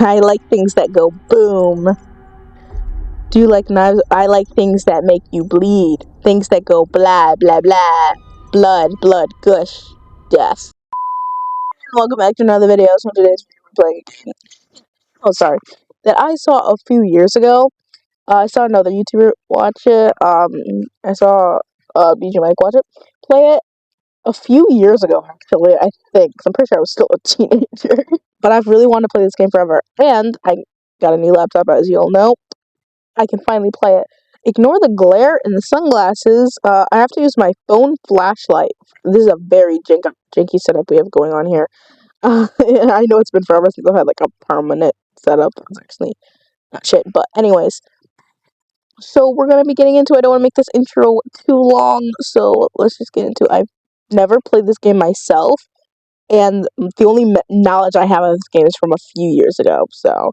I like things that go boom. Do you like knives? I like things that make you bleed. Things that go blah, blah, blah. Blood, blood, gush, death. Welcome back to another video. So today's video we're playing a game. Oh, sorry. That I saw a few years ago. I saw another YouTuber watch it. I saw BJ Mike watch it. Play it a few years ago, actually, I think. 'Cause I'm pretty sure I was still a teenager. But I've really wanted to play this game forever. And I got a new laptop, as you all know. I can finally play it. Ignore the glare in the sunglasses. I have to use my phone flashlight. This is a very janky setup we have going on here. I know it's been forever since I've had like a permanent setup. It's actually not shit. But anyways, so we're gonna be getting into it. I don't want to make this intro too long, so let's just get into it. I've never played this game myself, and the only knowledge I have of this game is from a few years ago. So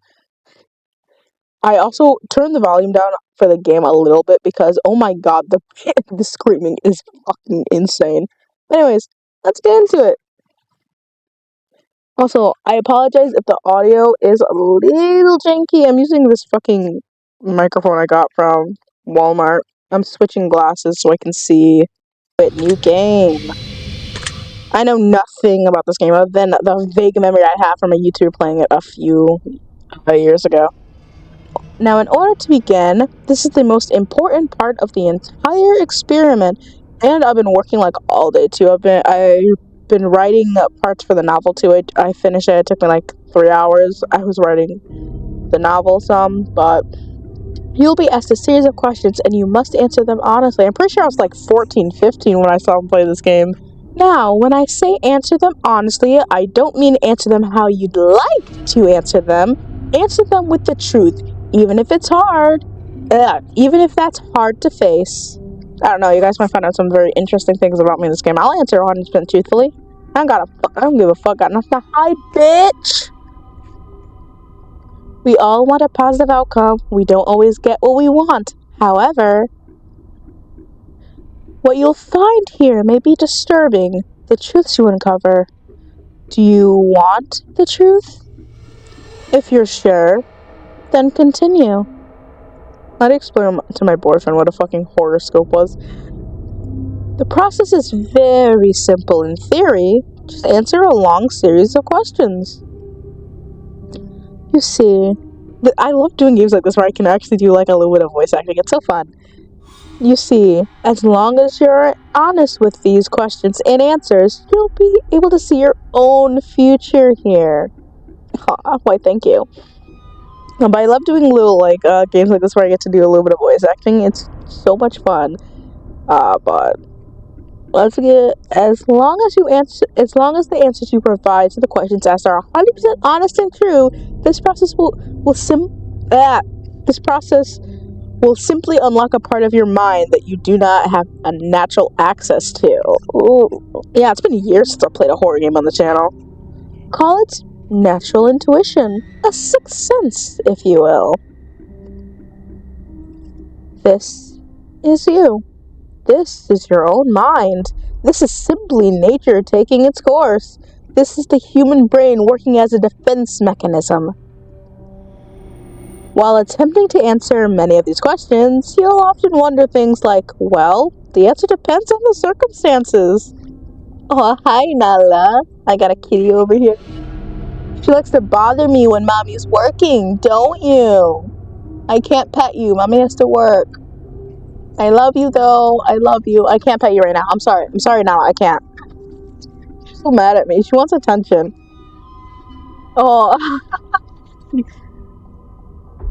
I also turned the volume down for the game a little bit because, oh my god, the screaming is fucking insane. But anyways, let's get into it. Also, I apologize if the audio is a little janky. I'm using this fucking microphone I got from Walmart. I'm switching glasses so I can see. Wait, new game. I know nothing about this game other than the vague memory I have from a YouTuber playing it a few years ago. Now, in order to begin, this is the most important part of the entire experiment, and I've been working like all day too. I've been writing parts for the novel too. I finished it. It took me like 3 hours. I was writing the novel some, but you'll be asked a series of questions, and you must answer them honestly. I'm pretty sure I was like 14, 15 when I saw him play this game. Now, when I say answer them honestly, I don't mean answer them how you'd like to answer them. Answer them with the truth. Even if it's hard, even if that's hard to face. I don't know, you guys might find out some very interesting things about me in this game. I'll answer 100% truthfully. I don't give a fuck, got nothing to hide, bitch! We all want a positive outcome. We don't always get what we want. However, what you'll find here may be disturbing. The truths you uncover. Do you want the truth? If you're sure, then continue. I'd explain to my boyfriend what a fucking horoscope was. The process is very simple in theory. Just answer a long series of questions. You see, I love doing games like this where I can actually do like a little bit of voice acting. It's so fun. You see, as long as you're honest with these questions and answers, you'll be able to see your own future here. Why, thank you. But I love doing little like games like this where I get to do a little bit of voice acting. It's so much fun. But let's get as long as the answers you provide to the questions asked are 100% honest and true, this process will simply unlock a part of your mind that you do not have a natural access to. Ooh. Yeah, it's been years since I played a horror game on the channel. Call it natural intuition, a sixth sense, if you will. This is you. This is your own mind. This is simply nature taking its course. This is the human brain working as a defense mechanism. While attempting to answer many of these questions, you'll often wonder things like, well, the answer depends on the circumstances. Oh, hi, Nala. I got a kitty over here. She likes to bother me when mommy's working, don't you? I can't pet you. Mommy has to work. I love you, though. I love you. I can't pet you right now. I'm sorry. I'm sorry, Nala. I can't. She's so mad at me. She wants attention. Oh.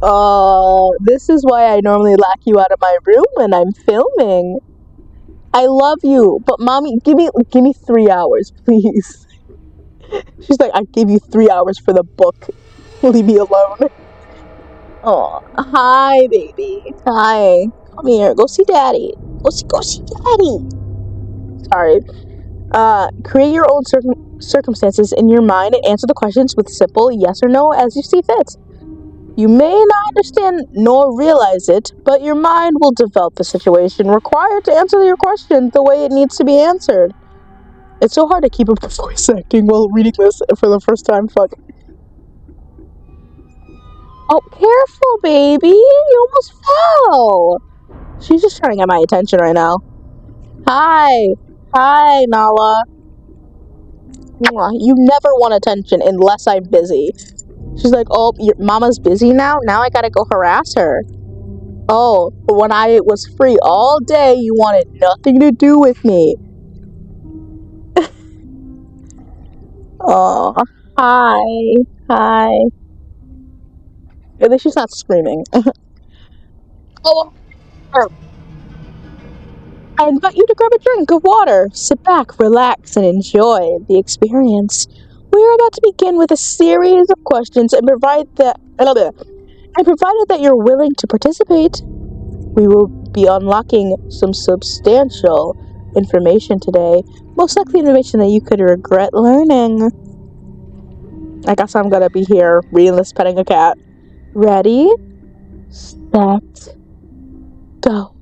Oh, this is why I normally lock you out of my room when I'm filming. I love you, but mommy, give me 3 hours, please. She's like, I give you 3 hours for the book. Leave me alone. Oh, hi, baby. Hi. Come here. Go see daddy. Go see daddy. Sorry. Create your own circumstances in your mind and answer the questions with simple yes or no as you see fit. You may not understand nor realize it, but your mind will develop the situation required to answer your question the way it needs to be answered. It's so hard to keep up with voice acting while reading this for the first time. Fuck. Oh, careful, baby! You almost fell! She's just trying to get my attention right now. Hi! Hi, Nala. You never want attention unless I'm busy. She's like, oh, your mama's busy now? Now I gotta go harass her. Oh, but when I was free all day, you wanted nothing to do with me. Oh, hi. Hi. At least she's not screaming. Oh, I invite you to grab a drink of water. Sit back, relax, and enjoy the experience. We are about to begin with a series of questions and provided that you're willing to participate, we will be unlocking some substantial information today. Most likely information that you could regret learning. I guess I'm gonna be here reading this petting a cat. Ready? Set. Go.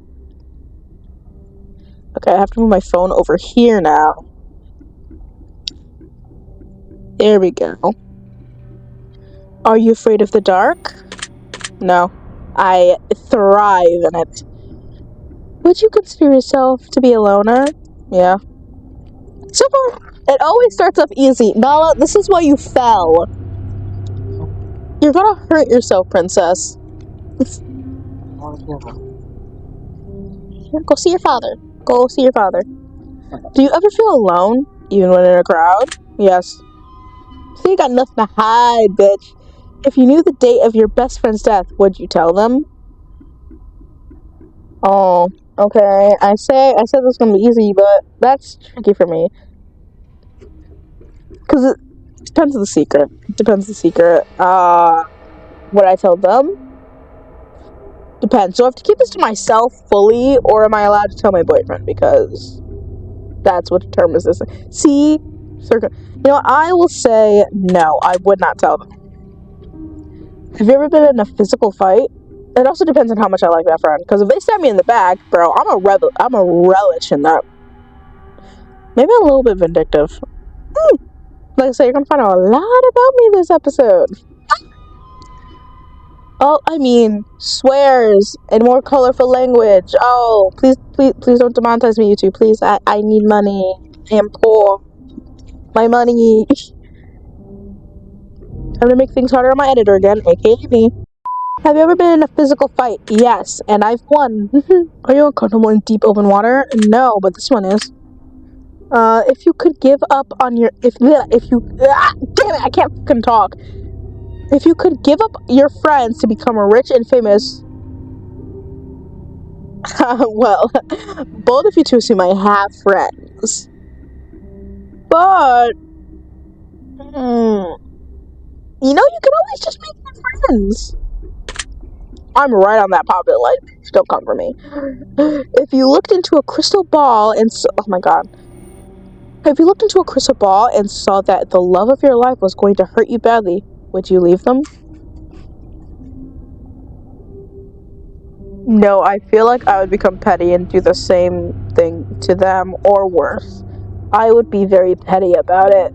Okay, I have to move my phone over here now. There we go. Are you afraid of the dark? No. I thrive in it. Would you consider yourself to be a loner? Yeah. So far, it always starts off easy. Nala, this is why you fell. You're gonna hurt yourself, princess. Go see your father. Go see your father. Do you ever feel alone, even when in a crowd? Yes. So you got nothing to hide, bitch. If you knew the date of your best friend's death, would you tell them? Oh, okay. I said this was gonna be easy, but that's tricky for me. Because it depends on the secret. It depends on the secret. Would I tell them? Depends. So I have to keep this to myself fully, or am I allowed to tell my boyfriend? Because that's what determines this. See? You know, I will say no. I would not tell them. Have you ever been in a physical fight? It also depends on how much I like that friend. Because if they stab me in the back, bro, I'm a relish in that. Maybe I'm a little bit vindictive. Like I said, you're gonna find out a lot about me this episode. Oh, I mean, swears and more colorful language. Oh, please don't demonetize me, YouTube. Please, I need money. I am poor. My money. I'm gonna make things harder on my editor again, aka me. Have you ever been in a physical fight? Yes, and I've won. Are you uncomfortable in deep open water? No, but this one is. If you could give up on your damn it, I can't fucking talk. If you could give up your friends to become rich and famous, well, both of you two assume I have friends, but you know, you can always just make new friends. I'm right on that popular line. Don't come for me. If you looked into a crystal ball and oh my god. If you looked into a crystal ball and saw that the love of your life was going to hurt you badly, would you leave them? No, I feel like I would become petty and do the same thing to them, or worse. I would be very petty about it.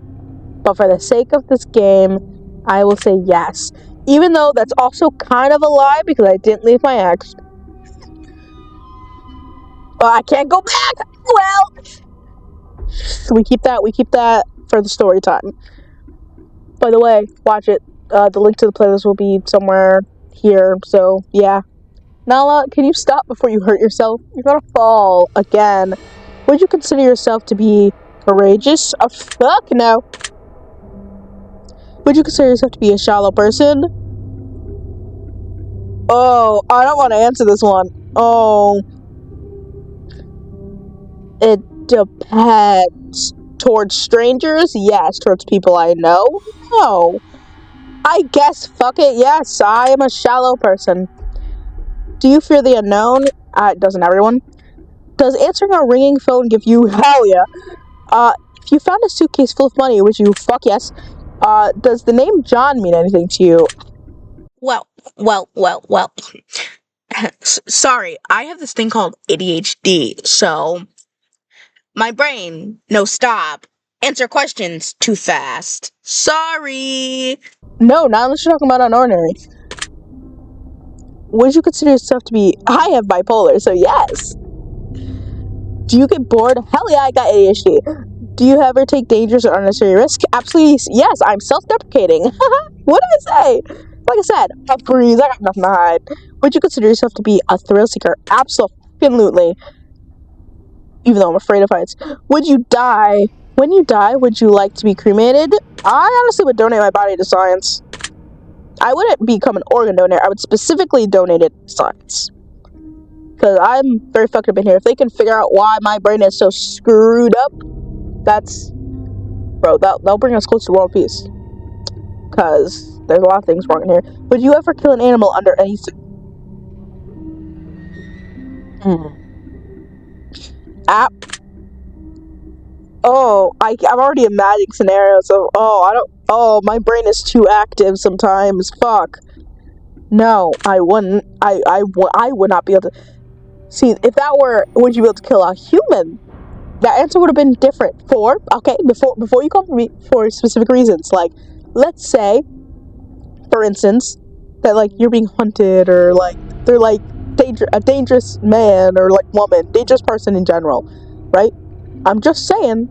But for the sake of this game, I will say yes. Even though that's also kind of a lie because I didn't leave my ex. Oh, I can't go back! Well, we keep that for the story time. By the way, watch it. The link to the playlist will be somewhere here, so yeah. Nala, can you stop before you hurt yourself? You're gonna fall again. Would you consider yourself to be courageous? Oh, fuck no. Would you consider yourself to be a shallow person? Oh, I don't want to answer this one. Oh. It depends. Towards strangers? Yes. Towards people I know? No. I guess, fuck it, yes, I am a shallow person. Do you fear the unknown? Doesn't everyone? Does answering a ringing phone give you hell yeah? If you found a suitcase full of money, would you fuck yes? Does the name John mean anything to you? Well. Sorry, I have this thing called ADHD, so my brain, no stop. Answer questions too fast. Sorry. No, not unless you're talking about unordinary. Would you consider yourself to be... I have bipolar, so yes. Do you get bored? Hell yeah, I got ADHD. Do you ever take dangerous or unnecessary risks? Absolutely, yes. I'm self-deprecating. What did I say? Like I said, Valkyrie, I got nothing to hide. Would you consider yourself to be a thrill seeker? Absolutely. Even though I'm afraid of heights. Would you die? When you die, would you like to be cremated? I honestly would donate my body to science. I wouldn't become an organ donor. I would specifically donate it to science. Because I'm very fucked up in here. If they can figure out why my brain is so screwed up, that's... Bro, that'll bring us close to world peace. Because there's a lot of things wrong in here. Would you ever kill an animal under any... I'm already imagining scenarios of, my brain is too active sometimes. Fuck. No, I wouldn't. I would not be able to... See, if that were, would you be able to kill a human? That answer would have been different. Before you come for me for specific reasons. Like, let's say, for instance, that, like, you're being hunted, or, like, they're, like, a dangerous man, or, like, woman, dangerous person in general, right? I'm just saying.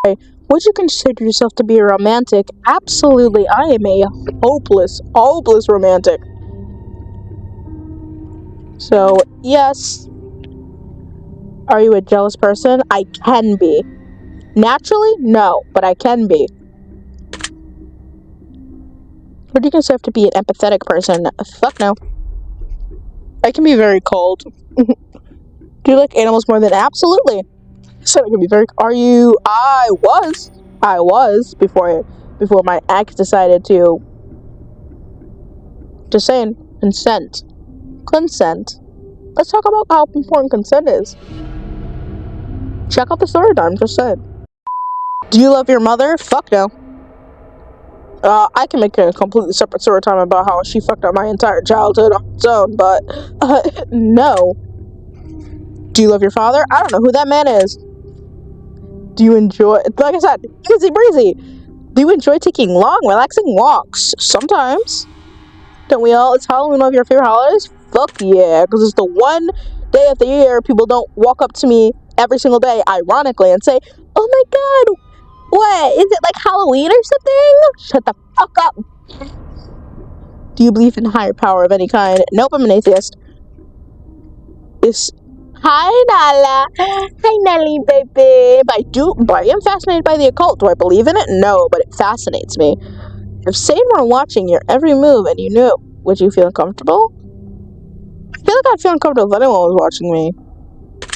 Would you consider yourself to be a romantic? Absolutely, I am a hopeless romantic. So, yes. Are you a jealous person? I can be. Naturally? No, but I can be. Would you consider to be an empathetic person? Fuck no. I can be very cold. Do you like animals more than... Absolutely. So I can be very... Are you... I was before my ex decided to... Just saying. Consent. Let's talk about how important consent is. Check out the story time, just saying. Do you love your mother? Fuck no. I can make a completely separate story time about how she fucked up my entire childhood on its own, but, no. Do you love your father? I don't know who that man is. Do you enjoy... Like I said, easy breezy. Do you enjoy taking long, relaxing walks? Sometimes. Don't we all? It's Halloween, one of your favorite holidays? Fuck yeah, because it's the one day of the year people don't walk up to me every single day, ironically, and say, oh my god, what? Is it like Halloween or something? Shut the fuck up. Do you believe in higher power of any kind? Nope, I'm an atheist. Hi, Nala. Hi, Nelly, baby. I am fascinated by the occult. Do I believe in it? No, but it fascinates me. If Satan were watching your every move and you knew, would you feel uncomfortable? I feel like I'd feel uncomfortable if anyone was watching me.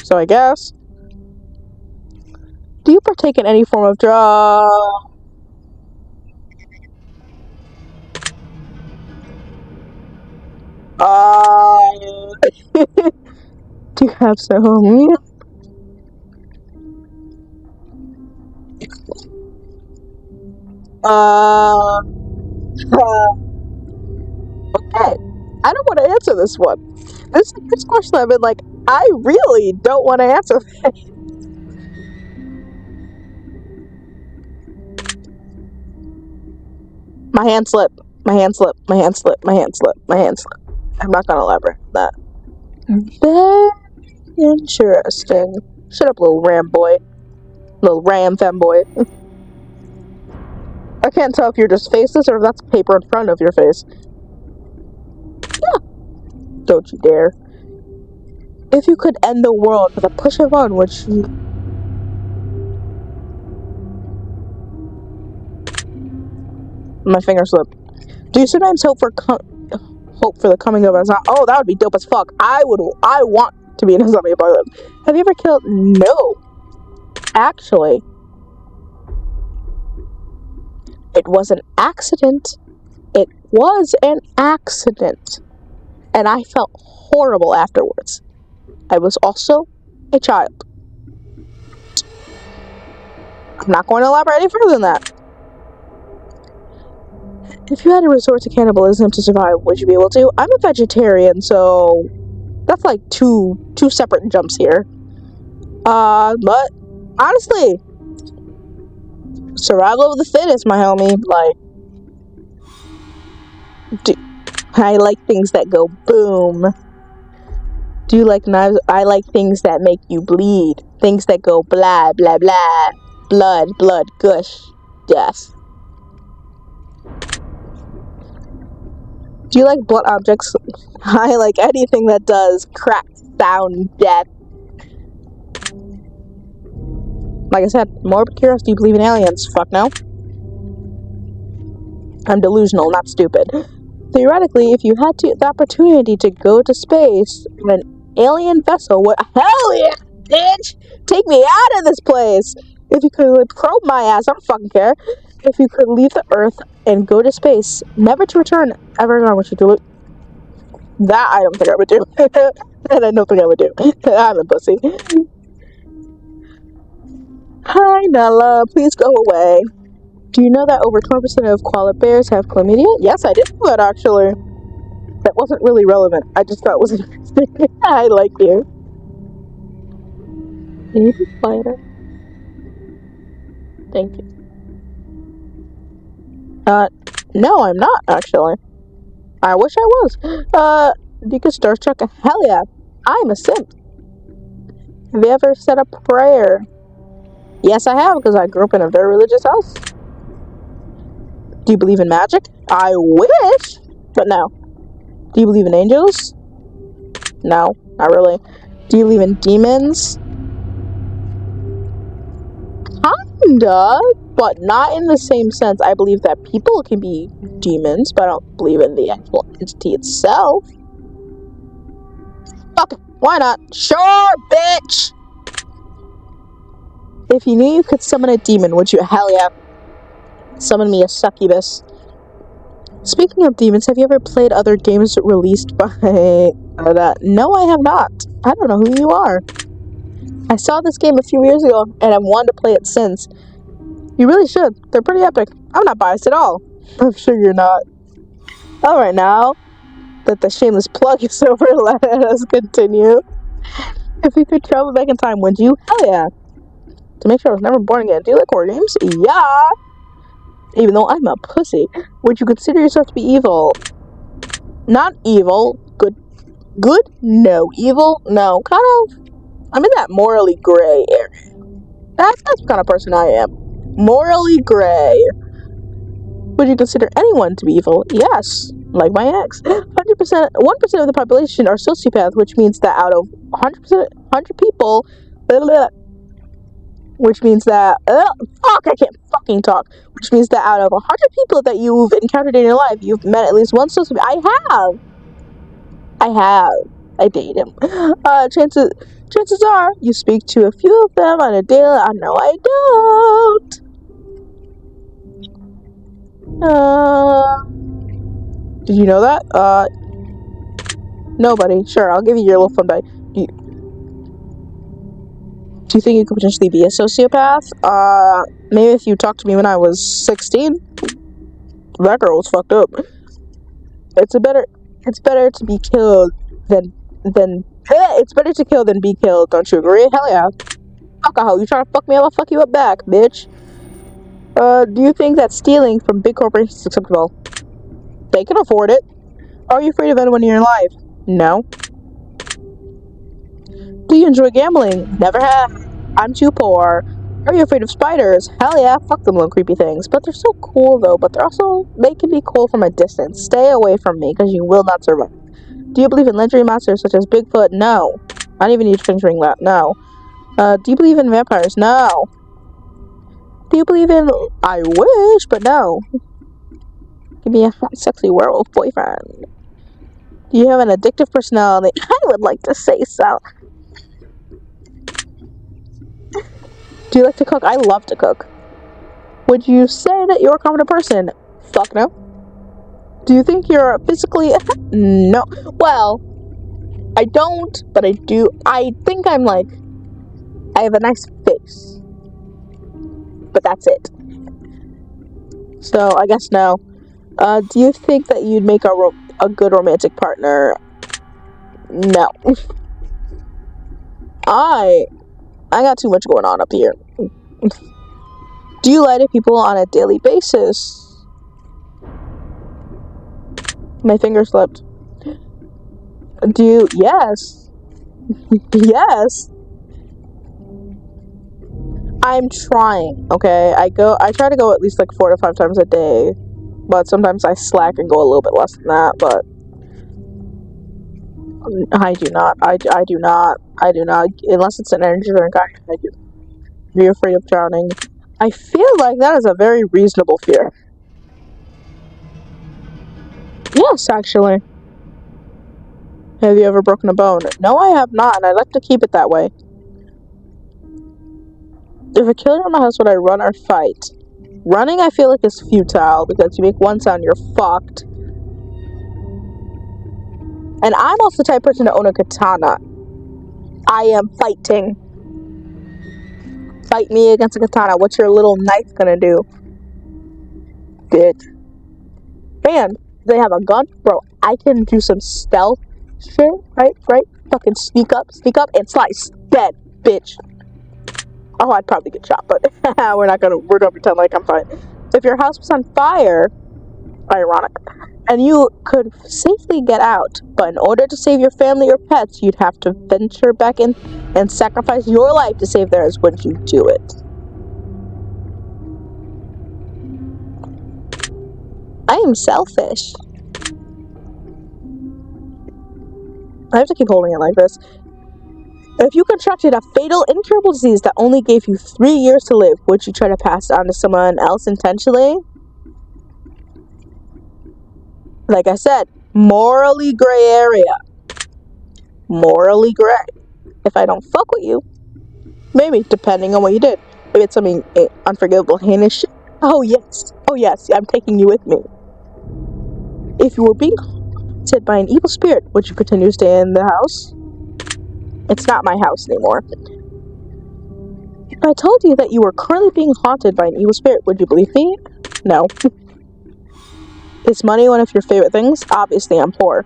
So I guess. Do you partake in any form of drug? Do you have some? Okay. I don't want to answer this one. This question I've been like, I really don't want to answer. My hand slipped. I'm not gonna elaborate on that. Very interesting. Shut up, little ram boy. Little ram femboy. I can't tell if you're just faceless or if that's paper in front of your face. Yeah. Don't you dare. If you could end the world with a push of a button, would you... My finger slipped. Do you sometimes hope for the coming of a zombie? Oh, that would be dope as fuck. I want to be in a zombie apocalypse. Have you ever killed... No. Actually. It was an accident. It was an accident. And I felt horrible afterwards. I was also a child. I'm not going to elaborate any further than that. If you had to resort to cannibalism to survive, would you be able to? I'm a vegetarian, so that's like two separate jumps here. But honestly, survival of the fittest, my homie. Like, I like things that go boom. Do you like knives? I like things that make you bleed. Things that go blah, blah, blah. Blood, blood, gush, death. Do you like blunt objects? I like anything that does crack, sound, death. Like I said, morbid curiosity, believe in aliens. Fuck no. I'm delusional, not stupid. Theoretically, if you had the opportunity to go to space in an alien vessel, what? Hell yeah, bitch! Take me out of this place! If you could probe my ass, I don't fucking care. If you could leave the Earth and go to space, never to return ever again, would you do it? That I don't think I would do. That I don't think I would do. I'm a pussy. Hi, Nella. Please go away. Do you know that over 20% of koala bears have chlamydia? Yes, I did know that, actually. That wasn't really relevant. I just thought it was interesting. I like you. Can you be quieter? Thank you. No, I'm not, actually. I wish I was. You could Star Trek? Hell yeah. I'm a simp. Have you ever said a prayer? Yes, I have, because I grew up in a very religious house. Do you believe in magic? I wish, but no. Do you believe in angels? No, not really. Do you believe in demons? Kinda, but not in the same sense. I believe that people can be demons, but I don't believe in the actual entity itself. Fuck it, why not? Sure, bitch! If you knew you could summon a demon, would you? Hell yeah. Summon me a succubus. Speaking of demons, have you ever played other games released by that? No, I have not. I don't know who you are. I saw this game a few years ago, and I've wanted to play it since. You really should. They're pretty epic. I'm not biased at all. I'm sure you're not. Alright, now that the shameless plug is over, let us continue. If you could travel back in time, would you? Hell yeah. To make sure I was never born again. Do you like horror games? Yeah. Even though I'm a pussy. Would you consider yourself to be evil? Not evil. Good? No. Evil? No. Kind of. I'm in that morally gray area. That's the kind of person I am. Morally gray. Would you consider anyone to be evil? Yes. Like my ex. 100%, 1% of the population are sociopaths, which means that out of 100 people, which means that, fuck, I can't fucking talk, which means that out of 100 people that you've encountered in your life, you've met at least one sociopath. I date him. Chances are you speak to a few of them on a daily. I know I don't. Did you know that? Nobody. Sure, I'll give you your little fun bag. Do you think you could potentially be a sociopath? Maybe if you talked to me when I was 16. That girl was fucked up. It's better to be killed than it's better to kill than be killed, don't you agree? Hell yeah. Alcohol, you trying to fuck me up, I'll fuck you up back, bitch. Do you think that stealing from big corporations is acceptable? They can afford it. Are you afraid of anyone in your life? No. Do you enjoy gambling? Never have. I'm too poor. Are you afraid of spiders? Hell yeah, fuck them little creepy things. But they're so cool though, they can be cool from a distance. Stay away from me, because you will not survive. Do you believe in legendary monsters such as Bigfoot? No. I don't even need to finish reading that. No. Do you believe in vampires? No. Do you believe in... I wish, but no. Give me a hot, sexy werewolf boyfriend. Do you have an addictive personality? I would like to say so. Do you like to cook? I love to cook. Would you say that you're a confident person? Fuck no. Do you think you're physically... No. Well, I don't, but I do. I think I'm like... I have a nice face. But that's it. So, I guess no. Do you think that you'd make a good romantic partner? No. I got too much going on up here. Do you lie to people on a daily basis? My finger slipped. Do you? Yes. Yes. I'm trying, okay? I try to go at least like 4 to 5 times a day. But sometimes I slack and go a little bit less than that, but I do not. I do not. I do not. Unless it's an energy drink, I do. Be afraid of drowning. I feel like that is a very reasonable fear. Yes, actually. Have you ever broken a bone? No, I have not, and I like to keep it that way. If a killer in my house, would I run or fight? Running, I feel like, is futile, because you make one sound, you're fucked. And I'm also the type of person to own a katana. I am fighting. Fight me against a katana. What's your little knife gonna do? Bitch. Man, they have a gun? Bro, I can do some stealth shit, right? Fucking sneak up, and slice. Dead, bitch. Oh, I'd probably get shot, but we're gonna pretend like I'm fine. If your house was on fire, ironic, and you could safely get out, but in order to save your family or pets, you'd have to venture back in and sacrifice your life to save theirs. Would you do it? I am selfish. I have to keep holding it like this. If you contracted a fatal, incurable disease that only gave you 3 years to live, would you try to pass it on to someone else intentionally? Like I said, morally gray area. Morally gray. If I don't fuck with you, maybe, depending on what you did. If it's something unforgivable, heinous shit. Oh yes, I'm taking you with me. If you were being haunted by an evil spirit, would you continue to stay in the house? It's not my house anymore. If I told you that you were currently being haunted by an evil spirit, would you believe me? No. Is money one of your favorite things? Obviously, I'm poor.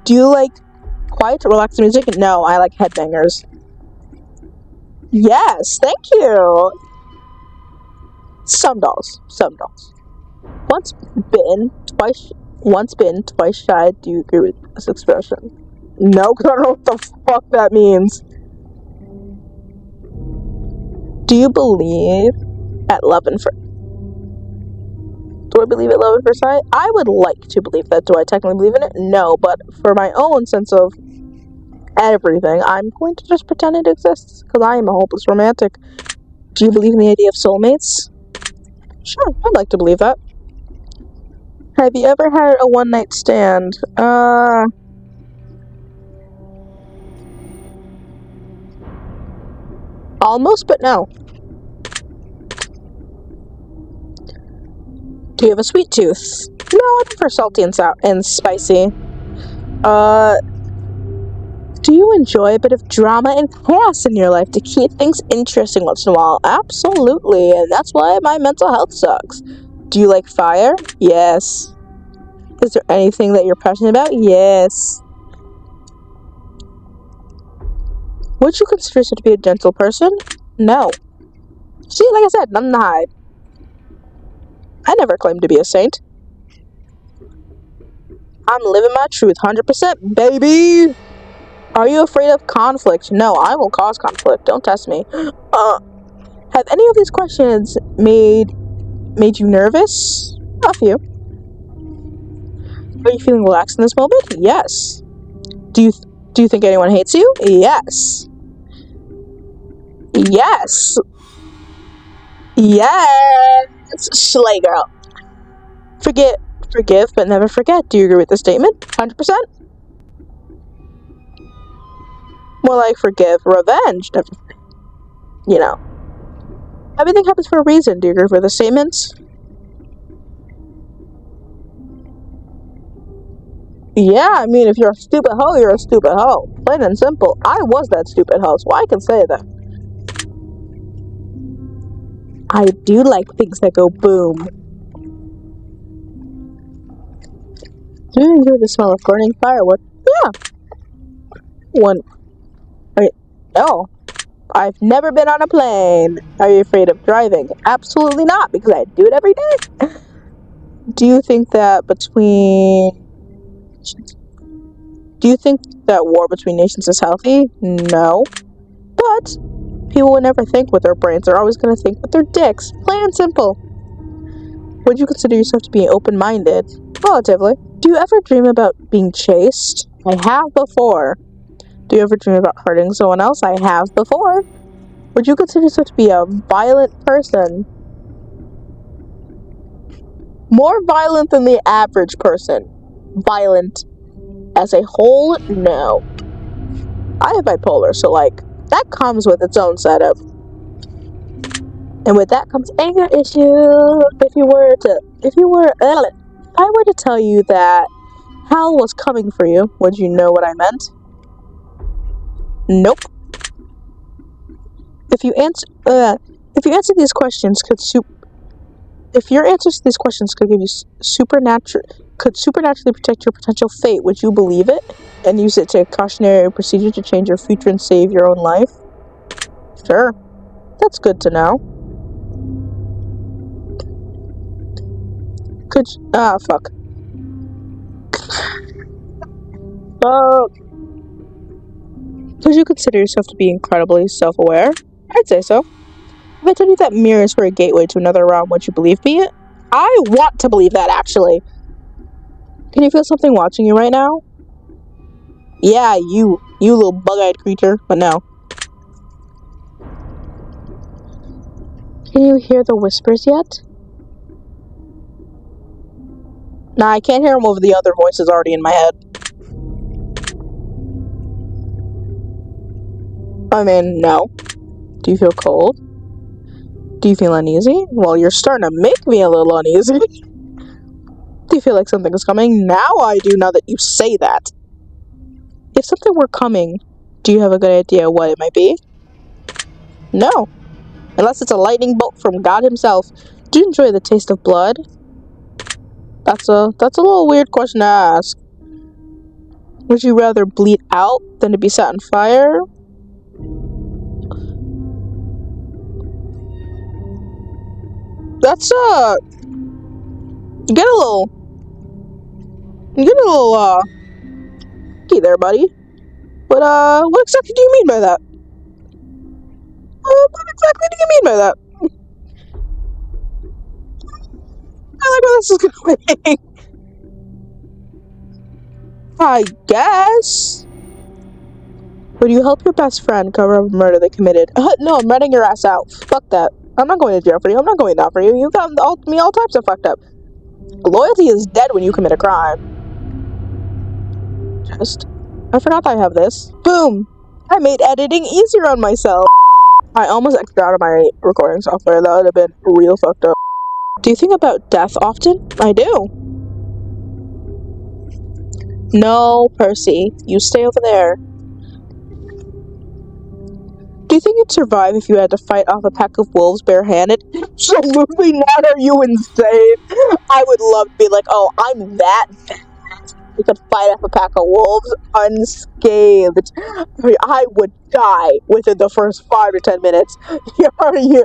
Do you like quiet, relaxing music? No, I like headbangers. Yes, thank you. Some dolls. Once bitten, twice shy. Do you agree with this expression? No, because I don't know what the fuck that means. Do you believe at love and first? Do I believe at love at first sight? I would like to believe that. Do I technically believe in it? No, but for my own sense of everything, I'm going to just pretend it exists, because I am a hopeless romantic. Do you believe in the idea of soulmates? Sure, I'd like to believe that. Have you ever had a one-night stand? Almost, but no. Do you have a sweet tooth? No, I prefer salty and spicy. Do you enjoy a bit of drama and chaos in your life to keep things interesting once in a while? Absolutely, and that's why my mental health sucks. Do you like fire? Yes. Is there anything that you're passionate about? Yes. Would you consider yourself to be a gentle person? No. See, like I said, nothing to hide. I never claimed to be a saint. I'm living my truth, 100%, baby! Are you afraid of conflict? No, I will cause conflict. Don't test me. Have any of these questions made you nervous? A few. Are you feeling relaxed in this moment? Yes. Do you think anyone hates you? Yes. Yes. Yes. Slay girl. Forgive, but never forget. Do you agree with the statement? 100%? More like forgive, revenge, never. You know. Everything happens for a reason. Do you agree with the statements? Yeah, I mean, if you're a stupid hoe, you're a stupid hoe. Plain and simple. I was that stupid hoe, so I can say that. I do like things that go boom. Do you enjoy the smell of burning firewood? Yeah. No. I've never been on a plane. Are you afraid of driving? Absolutely not, because I do it every day. Do you think that between nations. Do you think that war between nations is healthy? No. But people would never think with their brains. They're always going to think with their dicks. Plain and simple. Would you consider yourself to be open-minded? Relatively. Do you ever dream about being chased? I have before. Do you ever dream about hurting someone else? I have before. Would you consider yourself to be a violent person? More violent than the average person. Violent as a whole? No. I have bipolar, so that comes with its own setup. And with that comes anger issue. If I were to tell you that hell was coming for you, would you know what I meant? Nope. If your answers to these questions could supernaturally protect your potential fate, would you believe it and use it to a cautionary procedure to change your future and save your own life? Sure. That's good to know. Fuck. Could you consider yourself to be incredibly self-aware? I'd say so. If I told you that mirrors were a gateway to another realm, would you believe me? I want to believe that, actually. Can you feel something watching you right now? Yeah, you little bug-eyed creature, but no. Can you hear the whispers yet? Nah, I can't hear them over the other voices already in my head. I mean, no. Do you feel cold? Do you feel uneasy? Well, you're starting to make me a little uneasy. Do you feel like something is coming? Now I do, now that you say that. If something were coming, do you have a good idea what it might be? No. Unless it's a lightning bolt from God himself. Do you enjoy the taste of blood? That's a little weird question to ask. Would you rather bleed out than to be set on fire? That's you get a little key there, buddy. But what exactly do you mean by that? What exactly do you mean by that? I like where this is going. I guess. Would you help your best friend cover up a murder they committed? No, I'm running your ass out. Fuck that. I'm not going to jail for you. I'm not going down for you. You've gotten me all types of fucked up. Loyalty is dead when you commit a crime. I forgot I have this. Boom! I made editing easier on myself. I almost exited out of my recording software. That would have been real fucked up. Do you think about death often? I do. No, Percy. You stay over there. Do you think you'd survive if you had to fight off a pack of wolves barehanded? Absolutely not. Are you insane? I would love to be like, oh, I'm that bad. You could fight off a pack of wolves unscathed. I would die within the first 5 to 10 minutes. How do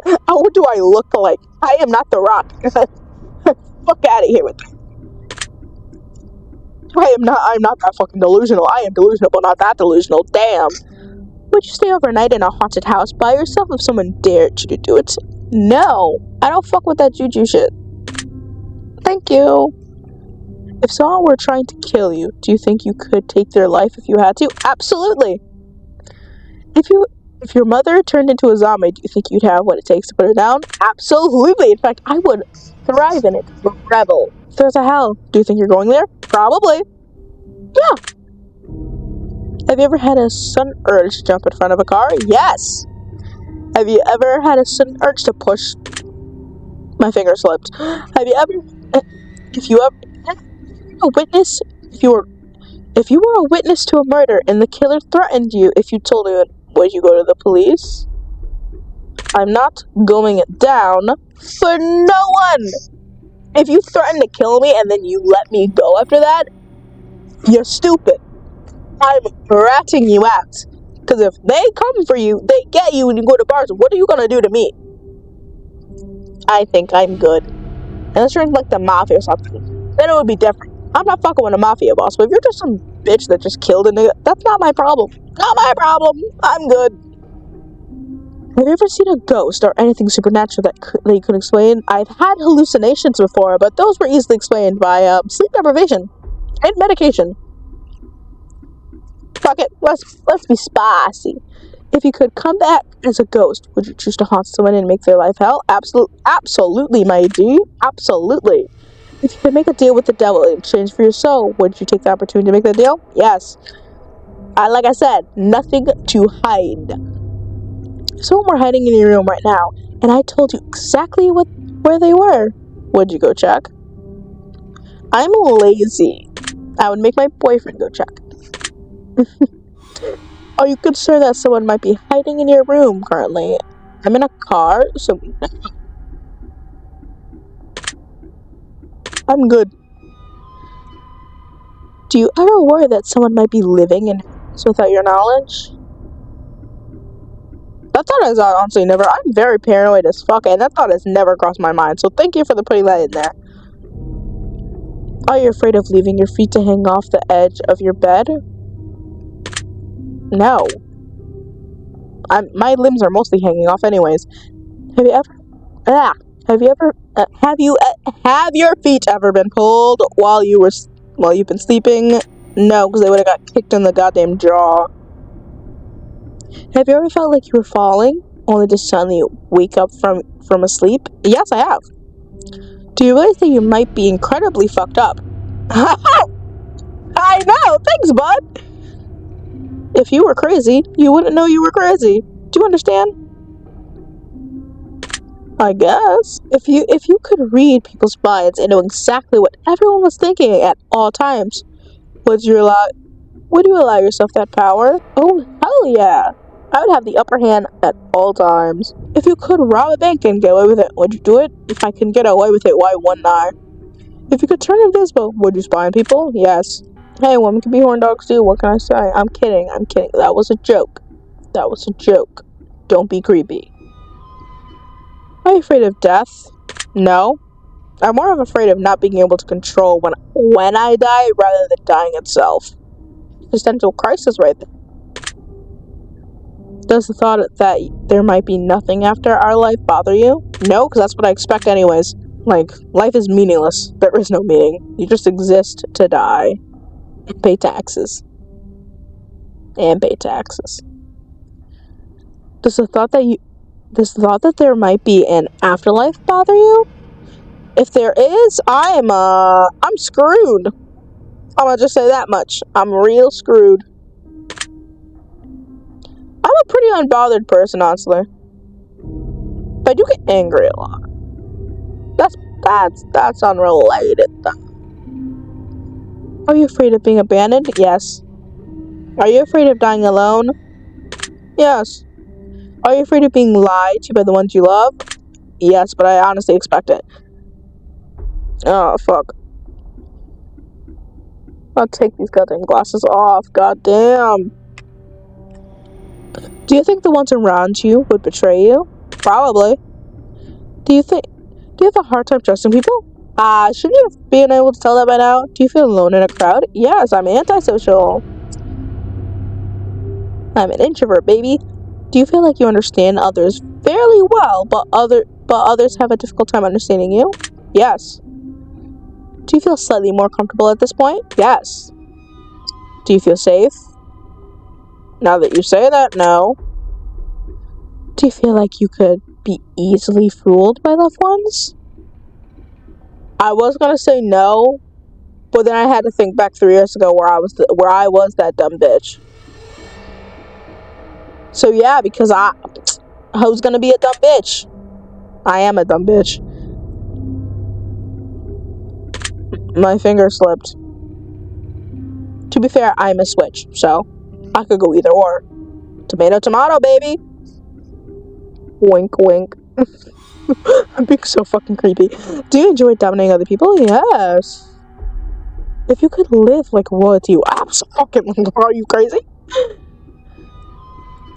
I look like? I am not the Rock. Fuck out of here with that. I'm not that fucking delusional. I am delusional, but not that delusional. Damn. Would you stay overnight in a haunted house by yourself if someone dared you to do it? No. I don't fuck with that juju shit. Thank you. If someone were trying to kill you, do you think you could take their life if you had to? Absolutely. If your mother turned into a zombie, do you think you'd have what it takes to put her down? Absolutely. In fact, I would thrive in it. Rebel. If there's a hell, do you think you're going there? Probably. Yeah. Have you ever had a sudden urge to jump in front of a car? Yes. Have you ever had a sudden urge to push? My finger slipped. Have you ever? If you were a witness to a murder and the killer threatened you, if you told him, would you go to the police? I'm not going down for no one. If you threaten to kill me and then you let me go after that, you're stupid. I'm ratting you out. Because if they come for you, they get you and you go to bars, what are you going to do to me? I think I'm good. Unless you're in like the mafia or something. Then it would be different. I'm not fucking with a mafia boss, but if you're just some bitch that just killed a nigga, that's not my problem. Not my problem. I'm good. Have you ever seen a ghost or anything supernatural that you could explain? I've had hallucinations before, but those were easily explained by sleep deprivation and medication. Fuck it, let's be spicy. If you could come back as a ghost, would you choose to haunt someone and make their life hell? Absolutely, my dude. Absolutely. If you could make a deal with the devil in exchange for your soul, would you take the opportunity to make the deal? Yes. Like I said, nothing to hide. If someone were hiding in your room right now, and I told you exactly where they were, would you go check? I'm lazy. I would make my boyfriend go check. Are you concerned that someone might be hiding in your room currently? I'm in a car, so I'm good. Do you ever worry that someone might be living in house without your knowledge? That thought has honestly never. I'm very paranoid as fuck, and that thought has never crossed my mind. So thank you for putting that in there. Are you afraid of leaving your feet to hang off the edge of your bed? No. My limbs are mostly hanging off, anyways. Have your feet ever been pulled while you've been sleeping? No, because they would have got kicked in the goddamn jaw. Have you ever felt like you were falling, only to suddenly wake up from a sleep? Yes, I have. Do you really think you might be incredibly fucked up? I know, thanks, bud. If you were crazy, you wouldn't know you were crazy. Do you understand? I guess. If you could read people's minds and know exactly what everyone was thinking at all times, would you allow yourself that power? Oh, hell yeah. I would have the upper hand at all times. If you could rob a bank and get away with it, would you do it? If I can get away with it, why wouldn't I? If you could turn invisible, would you spy on people? Yes. Hey, women can be horn dogs too, what can I say? I'm kidding. That was a joke. Don't be creepy. Are you afraid of death? No. I'm more of afraid of not being able to control when I die rather than dying itself. Existential crisis right there. Does the thought that there might be nothing after our life bother you? No, because that's what I expect anyways. Like, life is meaningless. There is no meaning. You just exist to die. And pay taxes. Does the thought that there might be an afterlife bother you? If there is, I'm screwed. I'm gonna just say that much. I'm real screwed. I'm a pretty unbothered person, honestly. But I do get angry a lot. That's unrelated, though. Are you afraid of being abandoned? Yes. Are you afraid of dying alone? Yes. Are you afraid of being lied to by the ones you love? Yes, but I honestly expect it. Oh, fuck. I'll take these goddamn glasses off. Goddamn. Do you think the ones around you would betray you? Probably. Do you have a hard time trusting people? Shouldn't you have been able to tell that by now? Do you feel alone in a crowd? Yes, I'm antisocial. I'm an introvert, baby. Do you feel like you understand others fairly well, but others have a difficult time understanding you? Yes. Do you feel slightly more comfortable at this point? Yes. Do you feel safe? Now that you say that, no. Do you feel like you could be easily fooled by loved ones? I was gonna say no, but then I had to think back 3 years ago where I was that dumb bitch. So yeah, because who's gonna be a dumb bitch? I am a dumb bitch. My finger slipped. To be fair, I'm a switch, so I could go either or. Tomato, tomato, baby. Wink, wink. I'm being so fucking creepy. Do you enjoy dominating other people? Yes. If you could live like royalty, absolutely. Are you crazy?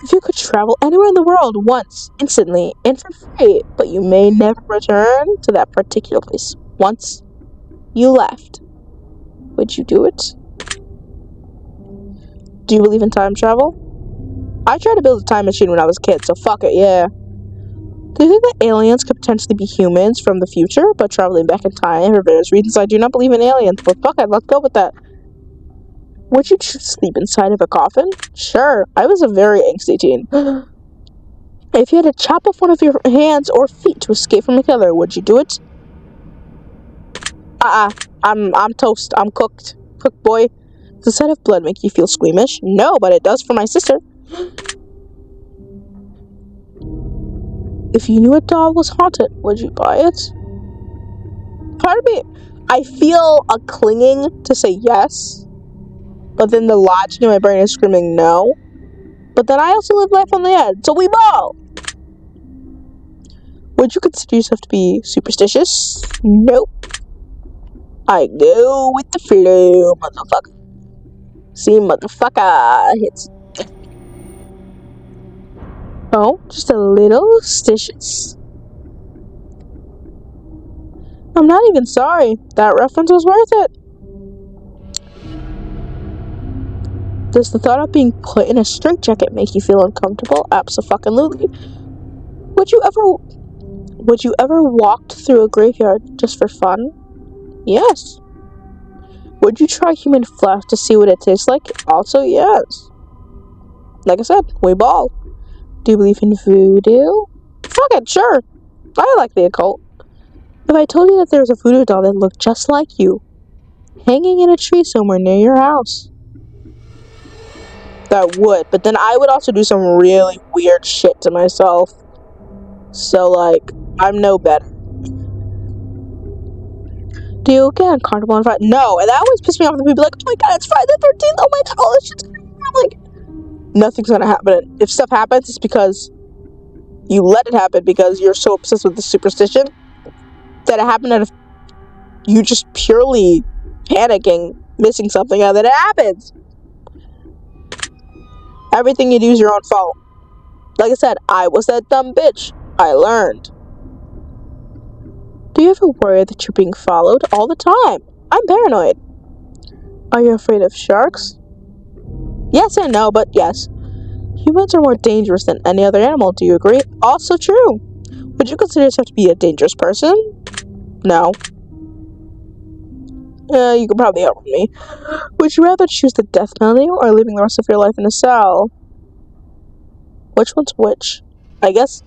If you could travel anywhere in the world once, instantly, and for free, but you may never return to that particular place once you left, Would you do it? Do you believe in time travel? I tried to build a time machine when I was a kid, so fuck it, yeah. Do you think that aliens could potentially be humans from the future, but traveling back in time for various reasons? I do not believe in aliens, but fuck it, let's go with that. Would you sleep inside of a coffin? Sure, I was a very angsty teen. If you had to chop off one of your hands or feet to escape from a killer, would you do it? I'm toast. I'm cooked. Cooked boy. Does the sight of blood make you feel squeamish? No, but it does for my sister. If you knew a doll was haunted, would you buy it? Part of me, I feel a clinging to say yes, but then the logic in my brain is screaming no. But then I also live life on the edge, so we ball! Would you consider yourself to be superstitious? Nope. I go with the flow, motherfucker. See, motherfucker hits. Oh, just a little stitious. I'm not even sorry. That reference was worth it. Does the thought of being put in a straitjacket make you feel uncomfortable? Abso-fucking-lutely. Would you ever walk through a graveyard just for fun? Yes. Would you try human flesh to see what it tastes like? Also, yes. Like I said, we ball. Do you believe in voodoo? Fuck it, sure. I like the occult. If I told you that there was a voodoo doll that looked just like you, hanging in a tree somewhere near your house, that would. But then I would also do some really weird shit to myself. So, like, I'm no better. Do you get uncomfortable on Friday? No, and that always pisses me off when people are like, oh my god, it's Friday the 13th, oh my god, all this shit's gonna happen. I'm like, nothing's gonna happen. If stuff happens, it's because you let it happen because you're so obsessed with the superstition that it happened out of you just purely panicking, missing something, and then it happens. Everything you do is your own fault. Like I said, I was that dumb bitch. I learned. Do you ever worry that you're being followed? All the time. I'm paranoid. Are you afraid of sharks? Yes and no, but yes. Humans are more dangerous than any other animal, do you agree? Also true. Would you consider yourself to be a dangerous person? No. You could probably outrun me. Would you rather choose the death penalty or living the rest of your life in a cell? Which one's which? I guess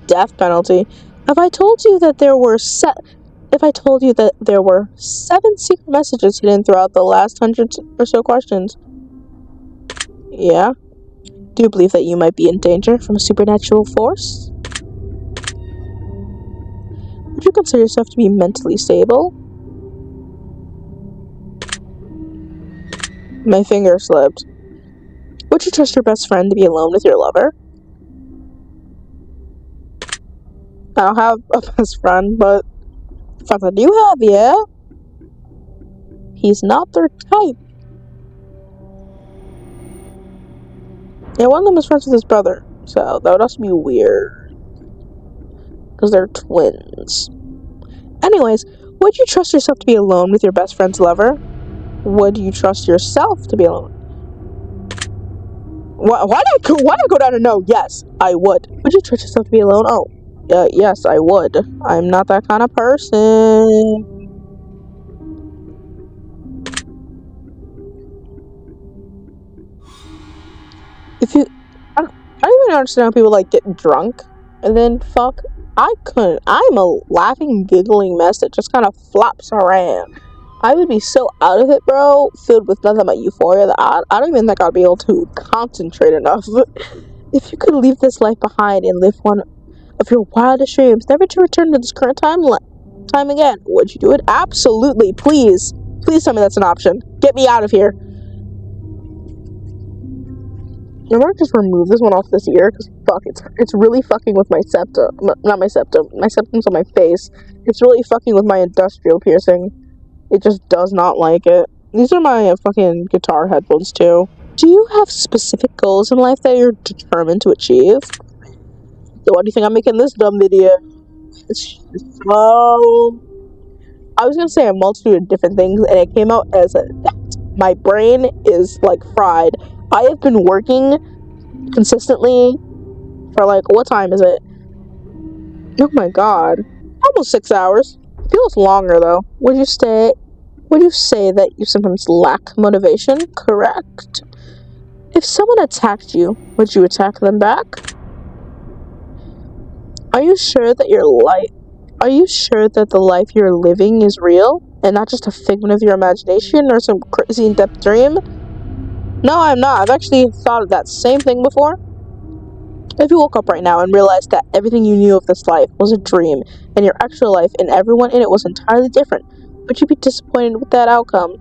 death penalty. If I told you that there were 7 secret messages hidden throughout the last 100 or so questions. Yeah. Do you believe that you might be in danger from a supernatural force? Would you consider yourself to be mentally stable? My finger slipped. Would you trust your best friend to be alone with your lover? I don't have a best friend, but the fact that you have, yeah. He's not their type. Yeah, one of them is friends with his brother, so that would also be weird. Because they're twins. Anyways, would you trust yourself to be alone with your best friend's lover? Would you trust yourself to be alone? Why did I go down to no? Yes, I would. Would you trust yourself to be alone? Oh, yes, I would. I'm not that kind of person. I don't even understand how people like get drunk and then fuck. I couldn't. I'm a laughing, giggling mess that just kind of flops around. I would be so out of it, bro, filled with nothing but euphoria that I don't even think I'd be able to concentrate enough. If you could leave this life behind and live one of your wildest dreams, never to return to this current time again, would you do it? Absolutely, please. Please tell me that's an option. Get me out of here. I'm gonna just remove this one off this ear, because fuck, it's really fucking with my septum. Not my septum. My septum's on my face. It's really fucking with my industrial piercing. It just does not like it. These are my fucking guitar headphones, too. Do you have specific goals in life that you're determined to achieve? So why do you think I'm making this dumb video? So, I was gonna say a multitude of different things, and it came out as that. My brain is like fried. I have been working consistently for like, what time is it? Oh my god. Almost 6 hours. Feels longer though. Would you say that you sometimes lack motivation? Correct. If someone attacked you, would you attack them back? Are you sure that the life you're living is real and not just a figment of your imagination or some crazy in-depth dream? No, I'm not. I've actually thought of that same thing before. If you woke up right now and realized that everything you knew of this life was a dream, and your actual life and everyone in it was entirely different, would you be disappointed with that outcome?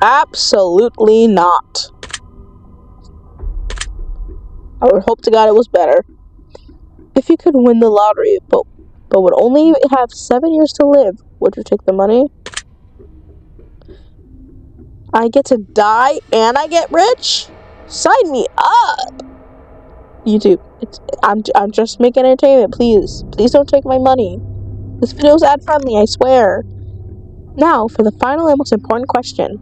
Absolutely not. I would hope to God it was better. If you could win the lottery, but would only have 7 years to live, would you take the money? I get to die and I get rich? Sign me up! YouTube, I'm just making entertainment, please. Please don't take my money. This video is ad friendly, I swear. Now, for the final and most important question.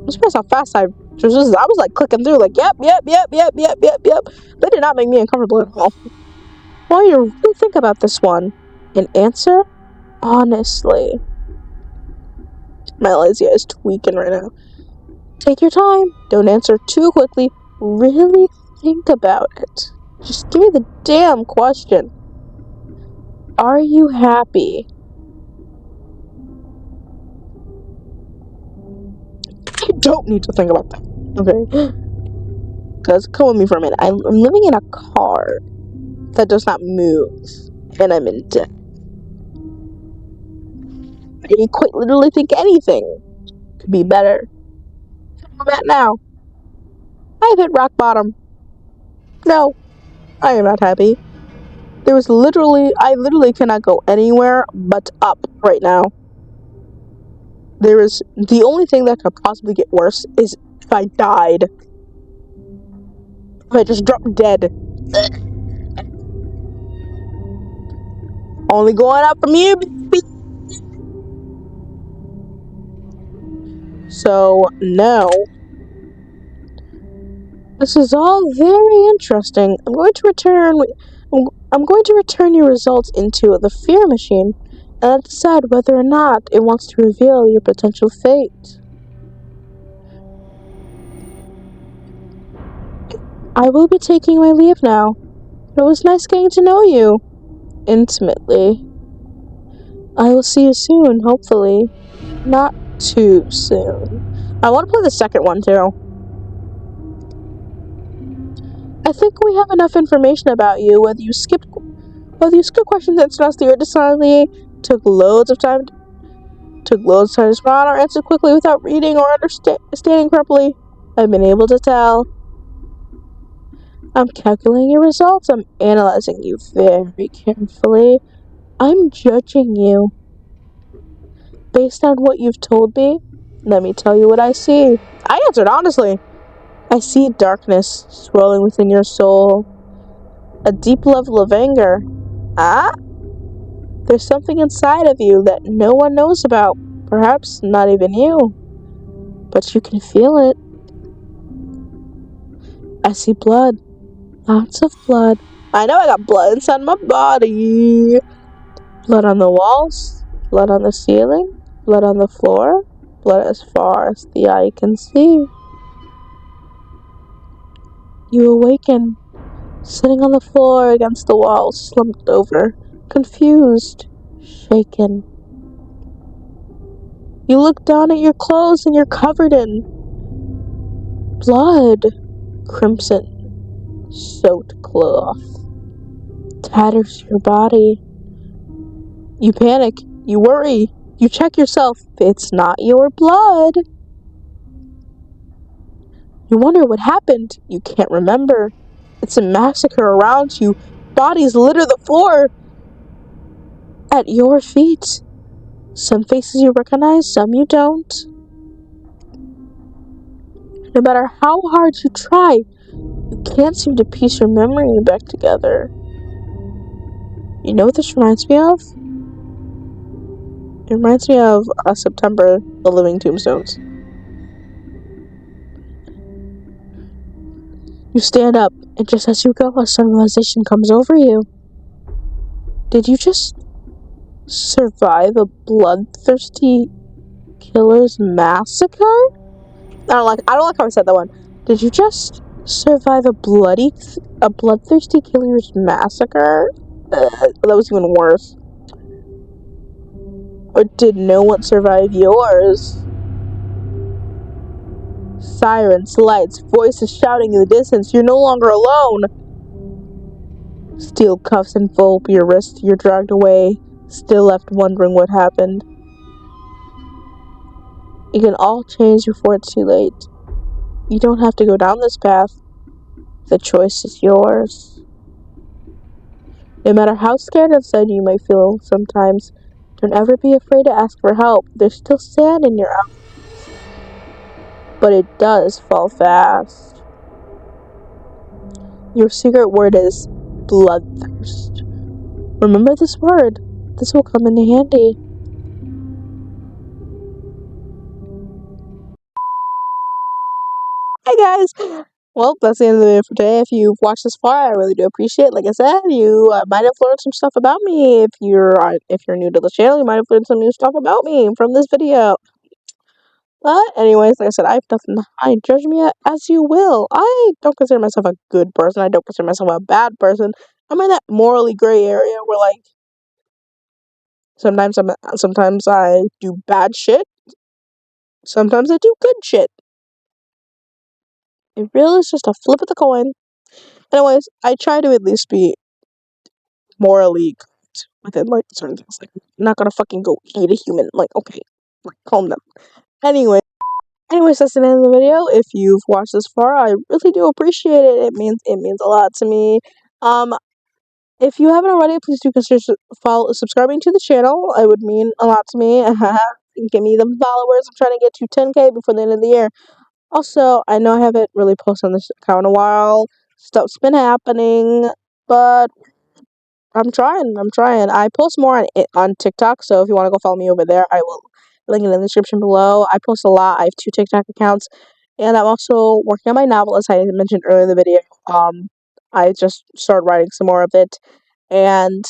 I'm surprised how fast I was like clicking through, like, yep. That did not make me uncomfortable at all. While you really think about this one, an answer? Honestly. My lazy eye is tweaking right now. Take your time. Don't answer too quickly. Really think about it. Just give me the damn question. Are you happy? I don't need to think about that. Okay? Because, come with me for a minute. I'm living in a car that does not move. And I'm in debt. I quite literally think anything could be better. I'm at now. I've hit rock bottom. No, I am not happy. I literally cannot go anywhere but up right now. The only thing that could possibly get worse is if I died. If I just dropped dead. Only going up from here, baby. So, no. This is all very interesting. I'm going to return your results into the fear machine and decide whether or not it wants to reveal your potential fate. I will be taking my leave now. It was nice getting to know you intimately. I will see you soon, hopefully. Not too soon. I want to play the second one too. I think we have enough information about you. Whether you skipped questions interestingly or decidedly took loads of time to respond or answer quickly without reading or understanding properly. I've been able to tell. I'm calculating your results. I'm analyzing you very carefully. I'm judging you. Based on what you've told me, let me tell you what I see. I answered honestly. I see darkness swirling within your soul. A deep level of anger. Ah? There's something inside of you that no one knows about. Perhaps not even you. But you can feel it. I see blood. Lots of blood. I know I got blood inside my body. Blood on the walls. Blood on the ceiling. Blood on the floor. Blood as far as the eye can see. You awaken, sitting on the floor against the wall, slumped over, confused, shaken. You look down at your clothes and you're covered in blood, crimson, soaked cloth, tatters your body. You panic, you worry, you check yourself. It's not your blood. You wonder what happened. You can't remember. It's a massacre around you. Bodies litter the floor. At your feet. Some faces you recognize, some you don't. No matter how hard you try, you can't seem to piece your memory back together. You know what this reminds me of? It reminds me of September, the Living Tombstones. You stand up, and just as you go, a sudden realization comes over you. Did you just survive a bloodthirsty killer's massacre? I don't like how I said that one. Did you just survive a bloodthirsty killer's massacre? That was even worse. Or did no one survive yours? Sirens, lights, voices shouting in the distance. You're no longer alone. Steel cuffs envelop your wrist. You're dragged away, still left wondering what happened. It can all change before it's too late. You don't have to go down this path. The choice is yours. No matter how scared inside you may feel sometimes, don't ever be afraid to ask for help. There's still sand in your eyes. But it does fall fast. Your secret word is bloodthirst. Remember this word. This will come in handy. Hey guys! Well, that's the end of the video for today. If you've watched this far, I really do appreciate it. Like I said, you might have learned some stuff about me. If you're new to the channel, you might have learned some new stuff about me from this video. But anyways, like I said, I have nothing to hide. Judge me as you will. I don't consider myself a good person. I don't consider myself a bad person. I'm in that morally gray area where, like, sometimes I do bad shit. Sometimes I do good shit. It really is just a flip of the coin. Anyways, I try to at least be morally correct within, like, certain things. Like, I'm not gonna fucking go eat a human. Like, okay, like, calm down. Anyways, that's the end of the video. If you've watched this far, I really do appreciate it. It means a lot to me. If you haven't already, please do consider subscribing to the channel. It would mean a lot to me. Give me the followers. I'm trying to get to 10K before the end of the year. Also, I know I haven't really posted on this account in a while. Stuff's been happening, but I'm trying. I post more on TikTok, so if you want to go follow me over there, I will link it in the description below. I post a lot. I have 2 TikTok accounts, and I'm also working on my novel, as I mentioned earlier in the video. I just started writing some more of it, and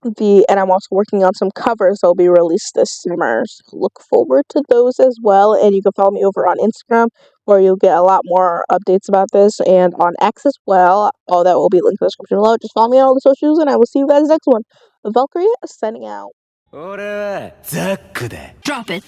I'm also working on some covers that will be released this summer. So look forward to those as well, and you can follow me over on Instagram, where you'll get a lot more updates about this, and on X as well. All that will be linked in the description below. Just follow me on all the socials, and I will see you guys next one. Valkyrie, signing out. Drop it.